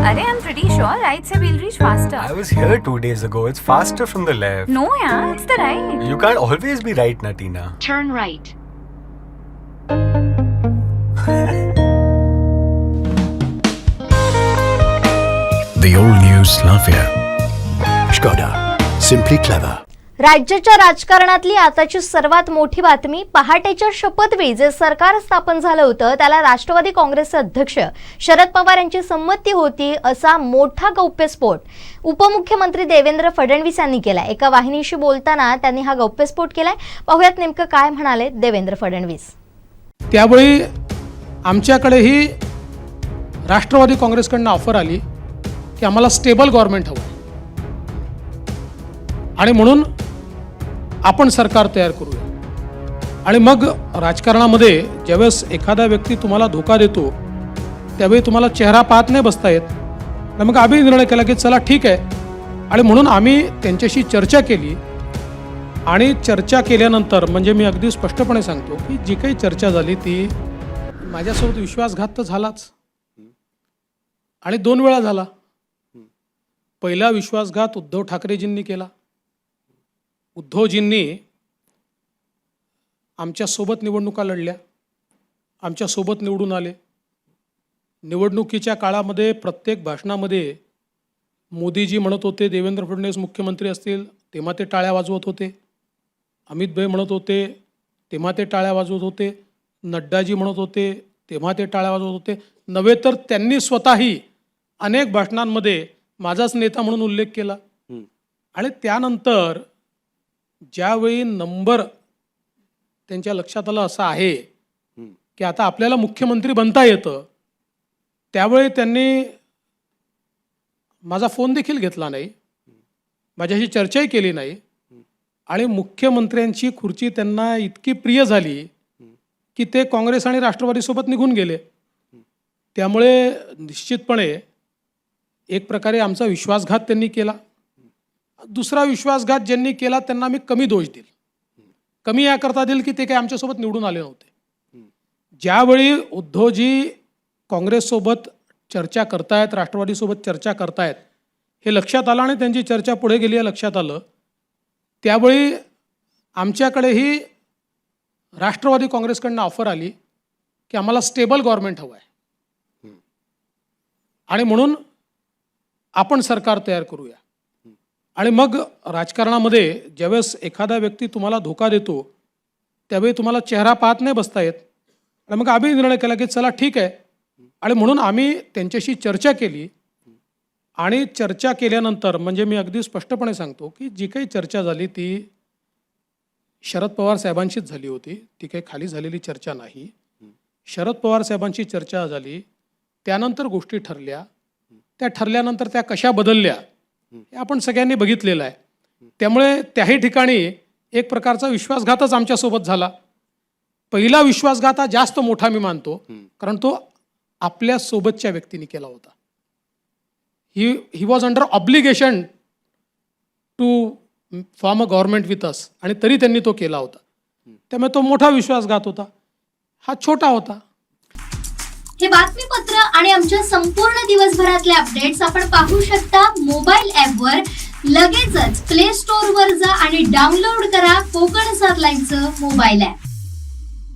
Arey, I'm pretty sure right say we'll reach faster. I was here 2 days ago. It's faster from the left. No, yeah, it's the right. You can't always be right, Natina. Turn right. The all-new Slavia. Skoda. Simply clever. राज्याच्या राजकारणातली आताची सर्वात मोठी बातमी, पहाटेच्या शपथवेळी जे सरकार स्थापन झालं होतं त्याला राष्ट्रवादी काँग्रेसचे अध्यक्ष शरद पवार यांची संमती होती असा मोठा गौप्यस्फोट उपमुख्यमंत्री देवेंद्र फडणवीस यांनी केला। एका वाहिनीशी बोलताना त्यांनी हा गौप्यस्फोट केलाय। पाहूयात नेमकं काय म्हणाले देवेंद्र फडणवीस। त्यावेळी आमच्याकडेही राष्ट्रवादी काँग्रेसकडून ऑफर आली की आम्हाला स्टेबल गव्हर्नमेंट हवं आणि म्हणून आपण सरकार तयार करूया। आणि मग राजकारणामध्ये ज्यावेळेस एखादा व्यक्ती तुम्हाला धोका देतो त्यावेळी तुम्हाला चेहरा पाहत नाही बसता येत, मग आम्ही निर्णय केला की चला ठीक आहे। आणि म्हणून आम्ही त्यांच्याशी चर्चा केली आणि चर्चा केल्यानंतर म्हणजे मी अगदी स्पष्टपणे सांगतो की जी काही चर्चा झाली ती माझ्यासोबत विश्वासघात तर झालाच आणि 2 वेळा झाला। पहिला विश्वासघात उद्धव ठाकरेजींनी केला। उद्धवजींनी आमच्यासोबत निवडणुका लढल्या, आमच्यासोबत निवडून आले। निवडणुकीच्या काळामध्ये प्रत्येक भाषणामध्ये मोदीजी म्हणत होते देवेंद्र फडणवीस मुख्यमंत्री असतील तेव्हा ते टाळ्या वाजवत होते, अमित भाई म्हणत होते तेव्हा ते टाळ्या वाजवत होते, नड्डाजी म्हणत होते तेव्हा ते टाळ्या वाजवत होते। नव्हे तर त्यांनी स्वतःही अनेक भाषणांमध्ये माझाच नेता म्हणून उल्लेख केला। आणि त्यानंतर ज्यावेळी नंबर त्यांच्या लक्षात आलं असं आहे की आता आपल्याला मुख्यमंत्री बनता येतं, त्यावेळी त्यांनी माझा फोन देखील घेतला नाही, माझ्याशी चर्चाही केली नाही आणि मुख्यमंत्र्यांची खुर्ची त्यांना इतकी प्रिय झाली की ते काँग्रेस आणि राष्ट्रवादीसोबत निघून गेले। त्यामुळे निश्चितपणे एक प्रकारे आमचा विश्वासघात त्यांनी केला। दुसरा विश्वासघात ज्यांनी केला त्यांना मी कमी दोष देईल, कमी याकरता देईल की ते काही आमच्यासोबत निवडून आले नव्हते। ज्यावेळी उद्धवजी काँग्रेससोबत चर्चा करतायत, राष्ट्रवादीसोबत चर्चा करतायत हे लक्षात आलं आणि त्यांची चर्चा पुढे गेली हे लक्षात आलं, त्यावेळी आमच्याकडेही राष्ट्रवादी काँग्रेसकडून ऑफर आली की आम्हाला स्टेबल गव्हर्नमेंट हवं आहे आणि म्हणून आपण सरकार तयार करूया। आणि मग राजकारणामध्ये ज्यावेळेस एखादा व्यक्ती तुम्हाला धोका देतो त्यावेळी तुम्हाला चेहरा पाहत नाही बसता येत, आणि मग आम्ही निर्णय केला की चला ठीक आहे। आणि म्हणून आम्ही त्यांच्याशी चर्चा केली आणि चर्चा केल्यानंतर म्हणजे मी अगदी स्पष्टपणे सांगतो की जी काही चर्चा झाली ती शरद पवार साहेबांशीच झाली होती, ती काही खाली झालेली चर्चा नाही। शरद पवार साहेबांची चर्चा झाली, त्यानंतर गोष्टी ठरल्या, त्या ठरल्यानंतर त्या कशा बदलल्या हे आपण सगळ्यांनी बघितलेलं आहे। त्यामुळे त्याही ठिकाणी एक प्रकारचा विश्वासघातच आमच्यासोबत झाला। पहिला विश्वासघात हा जास्त मोठा मी मानतो, कारण तो आपल्या सोबतच्या व्यक्तीने केला होता। He was under obligation to form a government with us, आणि तरी त्यांनी तो केला होता। त्यामुळे तो मोठा विश्वासघात होता, हा छोटा होता। हे बातमीपत्र आणि आमच्या संपूर्ण दिवसभरातले अपडेट्स आपण पाहू शकता मोबाईल ॲपवर। लगेचच प्ले स्टोअरवर जा आणि डाउनलोड करा कोकणसाद लाईव्हचं मोबाईल ॲप।